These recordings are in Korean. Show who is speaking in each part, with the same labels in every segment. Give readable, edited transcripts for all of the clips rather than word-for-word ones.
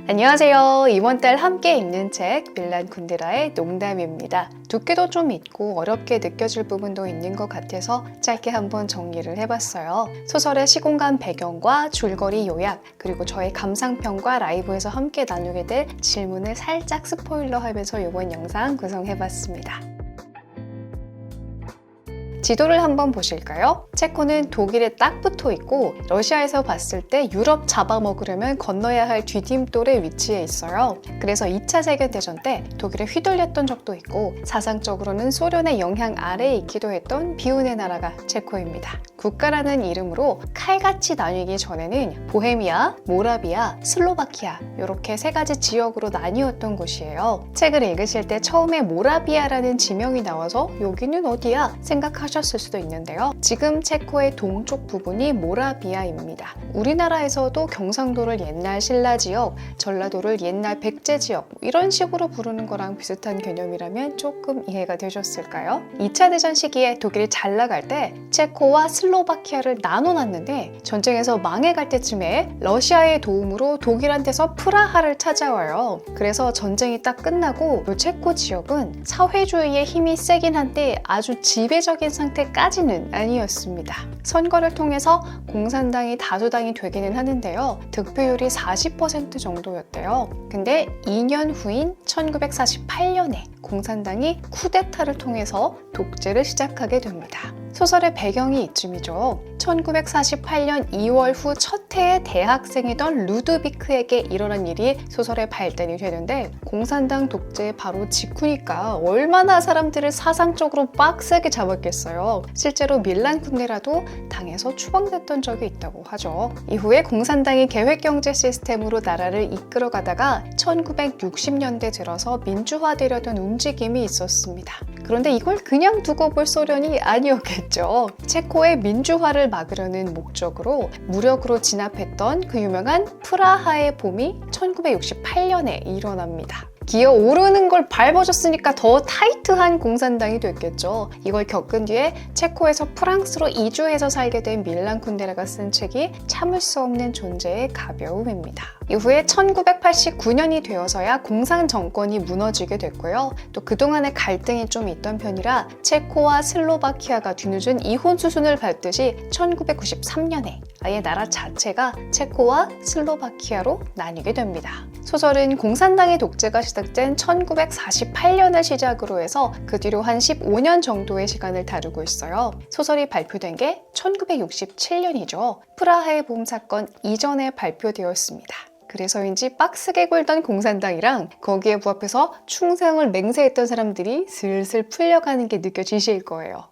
Speaker 1: 안녕하세요. 이번 달 함께 읽는 책 밀란 쿤데라의 농담입니다. 두께도 좀 있고 어렵게 느껴질 부분도 있는 것 같아서 짧게 한번 정리를 해봤어요. 소설의 시공간 배경과 줄거리 요약, 그리고 저의 감상평과 라이브에서 함께 나누게 될 질문을 살짝 스포일러하면서 이번 영상 구성해봤습니다. 지도를 한번 보실까요? 체코는 독일에 딱 붙어 있고 러시아에서 봤을 때 유럽 잡아먹으려면 건너야 할 뒤팀돌에 위치해 있어요. 그래서 2차 세계대전 때 독일에 휘둘렸던 적도 있고 사상적으로는 소련의 영향 아래에 있기도 했던 비운의 나라가 체코입니다. 국가라는 이름으로 칼같이 나뉘기 전에는 보헤미아, 모라비아, 슬로바키아 이렇게 세 가지 지역으로 나뉘었던 곳이에요. 책을 읽으실 때 처음에 모라비아라는 지명이 나와서 여기는 어디야? 생각하셨을 수도 있는데요. 지금 체코의 동쪽 부분이 모라비아입니다. 우리나라에서도 경상도를 옛날 신라지역, 전라도를 옛날 백제지역 이런 식으로 부르는 거랑 비슷한 개념이라면 조금 이해가 되셨을까요? 2차 대전 시기에 독일이 잘 나갈 때 체코와 슬로바키아를 나눠놨는데 전쟁에서 망해갈 때쯤에 러시아의 도움으로 독일한테서 프라하를 찾아와요. 그래서 전쟁이 딱 끝나고 이 체코 지역은 사회주의의 힘이 세긴 한데 아주 지배적인 상태까지는 아니었습니다. 선거를 통해서 공산당이 다수당이 되기는 하는데요. 득표율이 40% 정도였대요. 근데 2년 후인 1948년에 공산당이 쿠데타를 통해서 독재를 시작하게 됩니다. 소설의 배경이 이쯤이죠. 1948년 2월 후 첫 해의 대학생이던 루드비크에게 일어난 일이 소설의 발단이 되는데 공산당 독재 바로 직후니까 얼마나 사람들을 사상적으로 빡세게 잡았겠어요. 실제로 밀란 쿤데라도 당에서 추방됐던 적이 있다고 하죠. 이후에 공산당이 계획경제 시스템으로 나라를 이끌어가다가 1960년대 들어서 민주화되려던 움직임이 있었습니다. 그런데 이걸 그냥 두고 볼 소련이 아니었겠죠. 체코의 민주화를 막으려는 목적으로 무력으로 진압했던 그 유명한 프라하의 봄이 1968년에 일어납니다. 기어오르는 걸 밟아줬으니까 더 타이트한 공산당이 됐겠죠. 이걸 겪은 뒤에 체코에서 프랑스로 이주해서 살게 된 밀란 쿤데라가 쓴 책이 참을 수 없는 존재의 가벼움입니다. 이후에 1989년이 되어서야 공산 정권이 무너지게 됐고요. 또 그동안의 갈등이 좀 있던 편이라 체코와 슬로바키아가 뒤늦은 이혼 수순을 밟듯이 1993년에 아예 나라 자체가 체코와 슬로바키아로 나뉘게 됩니다. 소설은 공산당의 독재가 시작된 1948년을 시작으로 해서 그 뒤로 한 15년 정도의 시간을 다루고 있어요. 소설이 발표된 게 1967년이죠. 프라하의 봄 사건 이전에 발표되었습니다. 그래서인지 빡세게 굴던 공산당이랑 거기에 부합해서 충성을 맹세했던 사람들이 슬슬 풀려가는 게 느껴지실 거예요.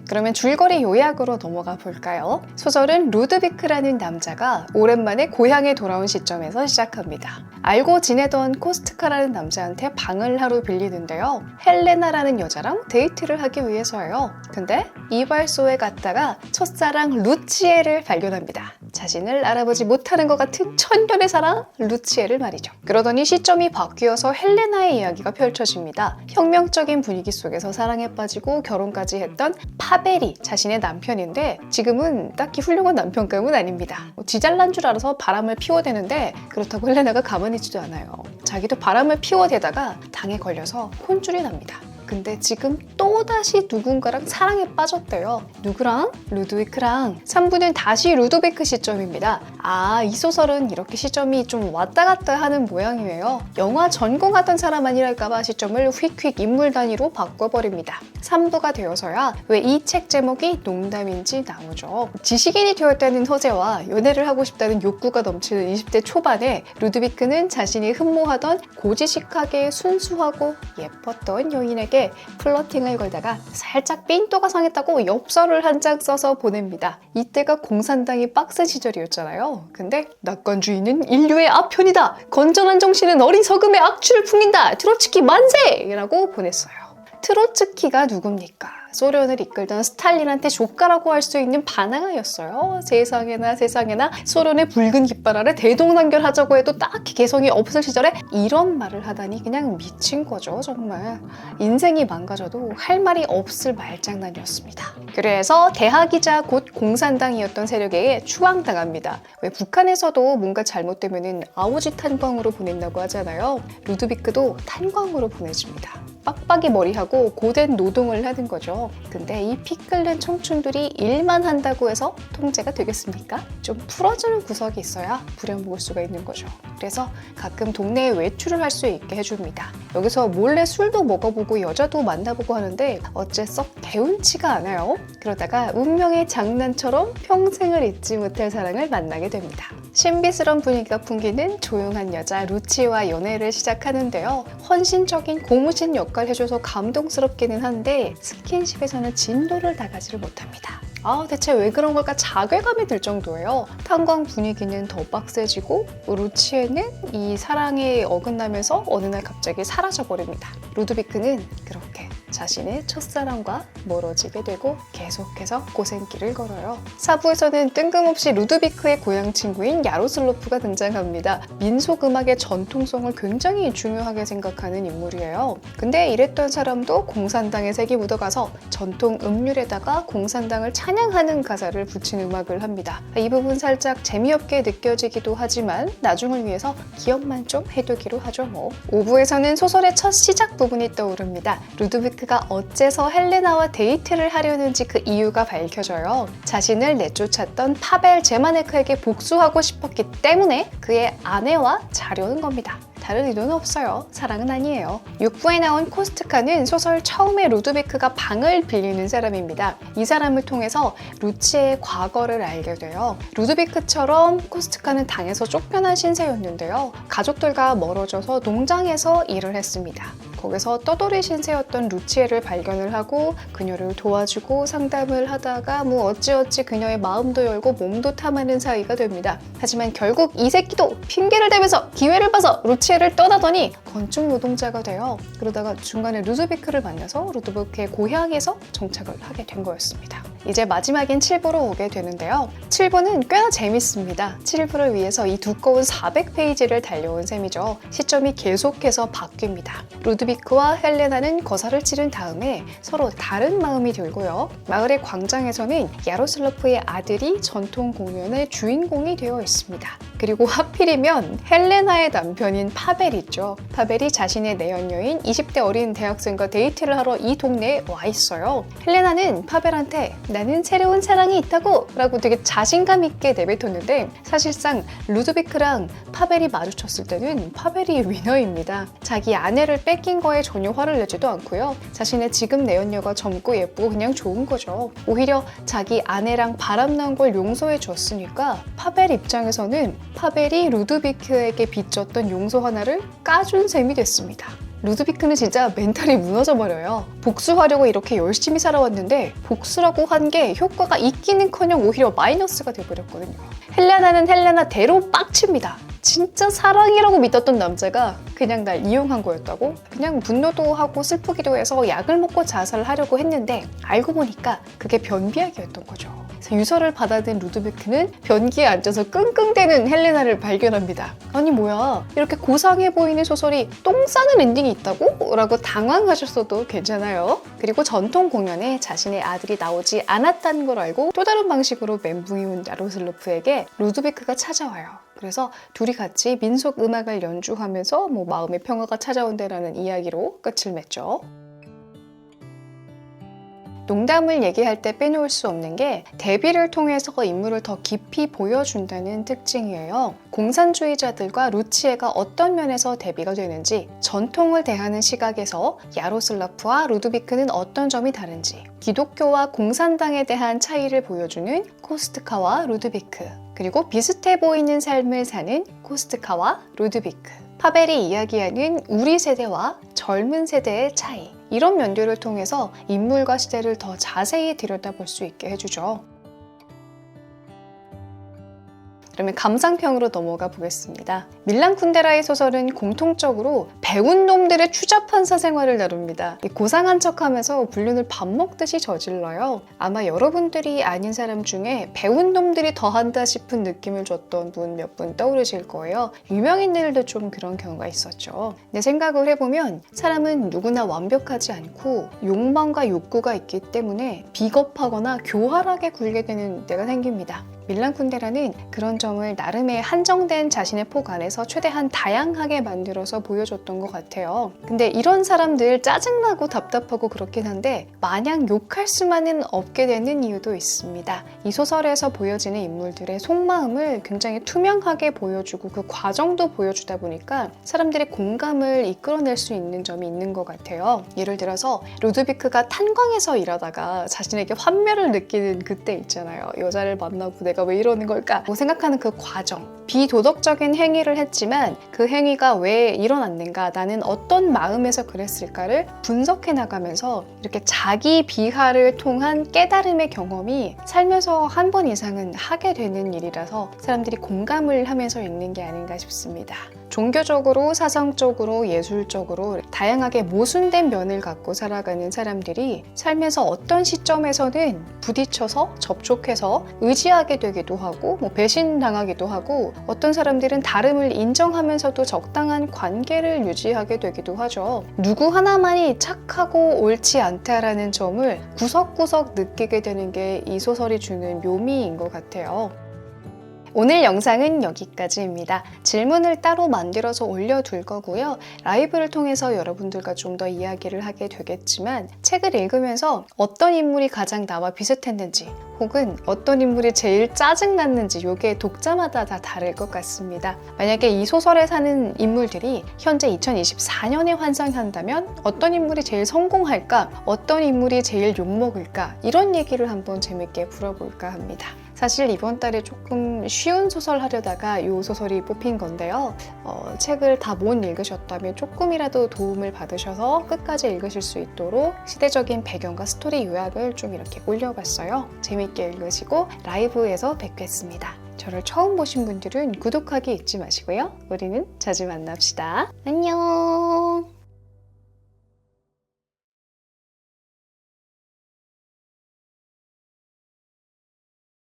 Speaker 1: 그러면 줄거리 요약으로 넘어가 볼까요? 소설은 루드비크라는 남자가 오랜만에 고향에 돌아온 시점에서 시작합니다. 알고 지내던 코스트카라는 남자한테 방을 하루 빌리는데요. 헬레나라는 여자랑 데이트를 하기 위해서예요. 근데 이발소에 갔다가 첫사랑 루치에를 발견합니다. 자신을 알아보지 못하는 것 같은 천년의 사랑 루치에를 말이죠. 그러더니 시점이 바뀌어서 헬레나의 이야기가 펼쳐집니다. 혁명적인 분위기 속에서 사랑에 빠지고 결혼까지 했던 파벨이 자신의 남편인데 지금은 딱히 훌륭한 남편감은 아닙니다. 지잘난 줄 알아서 바람을 피워대는데 그렇다고 헬레나가 가만히 있지도 않아요. 자기도 바람을 피워대다가 당에 걸려서 혼쭐이 납니다. 근데 지금 또다시 누군가랑 사랑에 빠졌대요. 누구랑? 루드비크랑. 3부는 다시 루드비크 시점입니다. 이 소설은 이렇게 시점이 좀 왔다 갔다 하는 모양이에요. 영화 전공하던 사람 아니랄까봐 시점을 휙휙 인물 단위로 바꿔버립니다. 3부가 되어서야 왜 이 책 제목이 농담인지 나오죠. 지식인이 되었다는 허재와 연애를 하고 싶다는 욕구가 넘치는 20대 초반에 루드비크는 자신이 흠모하던 고지식하게 순수하고 예뻤던 여인에게 플러팅을 걸다가 살짝 삔또가 상했다고 엽서를 한 장 써서 보냅니다. 이때가 공산당이 빡센 시절이었잖아요. 근데 낙관주의는 인류의 아편이다. 건전한 정신은 어리석음의 악취를 풍긴다. 트로츠키 만세! 라고 보냈어요. 트로츠키가 누굽니까? 소련을 이끌던 스탈린한테 조카라고 할 수 있는 반항아였어요. 세상에나 소련의 붉은 깃발 아래 대동단결하자고 해도 딱히 개성이 없을 시절에 이런 말을 하다니 그냥 미친 거죠. 정말 인생이 망가져도 할 말이 없을 말장난이었습니다. 그래서 대학이자 곧 공산당이었던 세력에게 추앙당합니다. 왜 북한에서도 뭔가 잘못되면 아오지 탄광으로 보낸다고 하잖아요. 루드비크도 탄광으로 보내집니다. 빡빡이 머리하고 고된 노동을 하는 거죠. 근데 이 피 끓는 청춘들이 일만 한다고 해서 통제가 되겠습니까? 좀 풀어주는 구석이 있어야 부려먹을 수가 있는 거죠. 그래서 가끔 동네에 외출을 할 수 있게 해줍니다. 여기서 몰래 술도 먹어보고 여자도 만나보고 하는데 어째 썩 개운치가 않아요. 그러다가 운명의 장난처럼 평생을 잊지 못할 사랑을 만나게 됩니다. 신비스러운 분위기가 풍기는 조용한 여자 루치와 연애를 시작하는데요. 헌신적인 고무신 역할 해줘서 감동스럽기는 한데 스킨십에서는 진도를 나가지를 못합니다. 대체 왜 그런 걸까 자괴감이 들 정도예요. 탄광 분위기는 더 빡세지고 루치에는 이 사랑에 어긋나면서 어느 날 갑자기 사라져버립니다. 루드비크는 그렇게 자신의 첫사랑과 멀어지게 되고 계속해서 고생길을 걸어요. 4부에서는 뜬금없이 루드비크의 고향 친구인 야로슬로프가 등장합니다. 민속음악의 전통성을 굉장히 중요하게 생각하는 인물이에요. 근데 이랬던 사람도 공산당의 색이 묻어가서 전통 음률에다가 공산당을 찬양하는 가사를 붙인 음악을 합니다. 이 부분 살짝 재미없게 느껴지기도 하지만 나중을 위해서 기억만 좀 해두기로 하죠 뭐. 5부에서는 소설의 첫 시작 부분이 떠오릅니다. 루드비크가 어째서 헬레나와 데이트를 하려는지 그 이유가 밝혀져요. 자신을 내쫓았던 파벨 제마네크에게 복수하고 싶었기 때문에 그의 아내와 자려는 겁니다. 다른 의도는 없어요. 사랑은 아니에요. 6부에 나온 코스트카는 소설 처음에 루드비크가 방을 빌리는 사람입니다. 이 사람을 통해서 루치의 과거를 알게 돼요. 루드비크처럼 코스트카는 당에서 쫓겨난 신세였는데요. 가족들과 멀어져서 농장에서 일을 했습니다. 거기서 떠돌이 신세였던 루치에를 발견을 하고 그녀를 도와주고 상담을 하다가 어찌어찌 그녀의 마음도 열고 몸도 탐하는 사이가 됩니다. 하지만 결국 이 새끼도 핑계를 대면서 기회를 봐서 루치에를 떠나더니 건축 노동자가 돼요. 그러다가 중간에 루드비크를 만나서 루드비크의 고향에서 정착을 하게 된 거였습니다. 이제 마지막인 7부로 오게 되는데요. 7부는 꽤나 재밌습니다. 7부를 위해서 이 두꺼운 400페이지를 달려온 셈이죠. 시점이 계속해서 바뀝니다. 루드비크와 헬레나는 거사를 치른 다음에 서로 다른 마음이 들고요. 마을의 광장에서는 야로슬로프의 아들이 전통 공연의 주인공이 되어 있습니다. 그리고 하필이면 헬레나의 남편인 파벨 있죠. 파벨이 자신의 내연녀인 20대 어린 대학생과 데이트를 하러 이 동네에 와 있어요. 헬레나는 파벨한테 나는 새로운 사랑이 있다고 라고 되게 자신감 있게 내뱉었는데 사실상 루드비크랑 파벨이 마주쳤을 때는 파벨이 위너입니다. 자기 아내를 뺏긴 거에 전혀 화를 내지도 않고요. 자신의 지금 내연녀가 젊고 예쁘고 그냥 좋은 거죠. 오히려 자기 아내랑 바람난 걸 용서해 줬으니까 파벨 입장에서는 파벨이 루드비크에게 빚졌던 용서 하나를 까준 셈이 됐습니다. 루드비크는 진짜 멘탈이 무너져버려요. 복수하려고 이렇게 열심히 살아왔는데 복수라고 한 게 효과가 있기는커녕 오히려 마이너스가 돼버렸거든요. 헬레나는 헬레나대로 빡칩니다. 진짜 사랑이라고 믿었던 남자가 그냥 날 이용한 거였다고? 그냥 분노도 하고 슬프기도 해서 약을 먹고 자살을 하려고 했는데 알고 보니까 그게 변비약이었던 거죠. 그래서 유서를 받아든 루드비크는 변기에 앉아서 끙끙대는 헬레나를 발견합니다. 아니 뭐야, 이렇게 고상해 보이는 소설이 똥 싸는 엔딩이 있다고? 라고 당황하셨어도 괜찮아요. 그리고 전통 공연에 자신의 아들이 나오지 않았다는 걸 알고 또 다른 방식으로 멘붕이 온 야로슬로프에게 루드비크가 찾아와요. 그래서 둘이 같이 민속 음악을 연주하면서 마음의 평화가 찾아온다라는 이야기로 끝을 맺죠. 농담을 얘기할 때 빼놓을 수 없는 게 대비를 통해서 인물을 더 깊이 보여준다는 특징이에요. 공산주의자들과 루치에가 어떤 면에서 대비가 되는지, 전통을 대하는 시각에서 야로슬라프와 루드비크는 어떤 점이 다른지, 기독교와 공산당에 대한 차이를 보여주는 코스트카와 루드비크, 그리고 비슷해 보이는 삶을 사는 코스트카와 루드비크, 파벨이 이야기하는 우리 세대와 젊은 세대의 차이, 이런 면들을 통해서 인물과 시대를 더 자세히 들여다볼 수 있게 해주죠. 그러면 감상평으로 넘어가 보겠습니다. 밀란 쿤데라의 소설은 공통적으로 배운 놈들의 추잡한 사생활을 다룹니다. 고상한 척하면서 불륜을 밥 먹듯이 저질러요. 아마 여러분들이 아닌 사람 중에 배운 놈들이 더한다 싶은 느낌을 줬던 분 몇 분 떠오르실 거예요. 유명인들도 좀 그런 경우가 있었죠. 내 생각을 해보면 사람은 누구나 완벽하지 않고 욕망과 욕구가 있기 때문에 비겁하거나 교활하게 굴게 되는 때가 생깁니다. 밀란 쿤데라는 그런 점을 나름의 한정된 자신의 폭 안에서 최대한 다양하게 만들어서 보여줬던 것 같아요. 근데 이런 사람들 짜증나고 답답하고 그렇긴 한데 마냥 욕할 수만은 없게 되는 이유도 있습니다. 이 소설에서 보여지는 인물들의 속마음을 굉장히 투명하게 보여주고 그 과정도 보여주다 보니까 사람들이 공감을 이끌어낼 수 있는 점이 있는 것 같아요. 예를 들어서 루드비크가 탄광에서 일하다가 자신에게 환멸을 느끼는 그때 있잖아요. 여자를 만나고 내가 왜 이러는 걸까? 생각하는 그 과정. 비도덕적인 행위를 했지만 그 행위가 왜 일어났는가? 나는 어떤 마음에서 그랬을까를 분석해 나가면서 이렇게 자기 비하를 통한 깨달음의 경험이 살면서 한 번 이상은 하게 되는 일이라서 사람들이 공감을 하면서 읽는 게 아닌가 싶습니다. 종교적으로, 사상적으로, 예술적으로 다양하게 모순된 면을 갖고 살아가는 사람들이 삶에서 어떤 시점에서는 부딪혀서 접촉해서 의지하게 되기도 하고 배신당하기도 하고 어떤 사람들은 다름을 인정하면서도 적당한 관계를 유지하게 되기도 하죠. 누구 하나만이 착하고 옳지 않다라는 점을 구석구석 느끼게 되는 게 이 소설이 주는 묘미인 것 같아요. 오늘 영상은 여기까지입니다. 질문을 따로 만들어서 올려둘 거고요. 라이브를 통해서 여러분들과 좀 더 이야기를 하게 되겠지만 책을 읽으면서 어떤 인물이 가장 나와 비슷했는지 혹은 어떤 인물이 제일 짜증났는지 이게 독자마다 다 다를 것 같습니다. 만약에 이 소설에 사는 인물들이 현재 2024년에 환상한다면 어떤 인물이 제일 성공할까? 어떤 인물이 제일 욕먹을까? 이런 얘기를 한번 재밌게 풀어볼까 합니다. 사실 이번 달에 조금 쉬운 소설 하려다가 이 소설이 뽑힌 건데요. 책을 다 못 읽으셨다면 조금이라도 도움을 받으셔서 끝까지 읽으실 수 있도록 시대적인 배경과 스토리 요약을 좀 이렇게 올려봤어요. 재밌게 읽으시고 라이브에서 뵙겠습니다. 저를 처음 보신 분들은 구독하기 잊지 마시고요. 우리는 자주 만납시다. 안녕!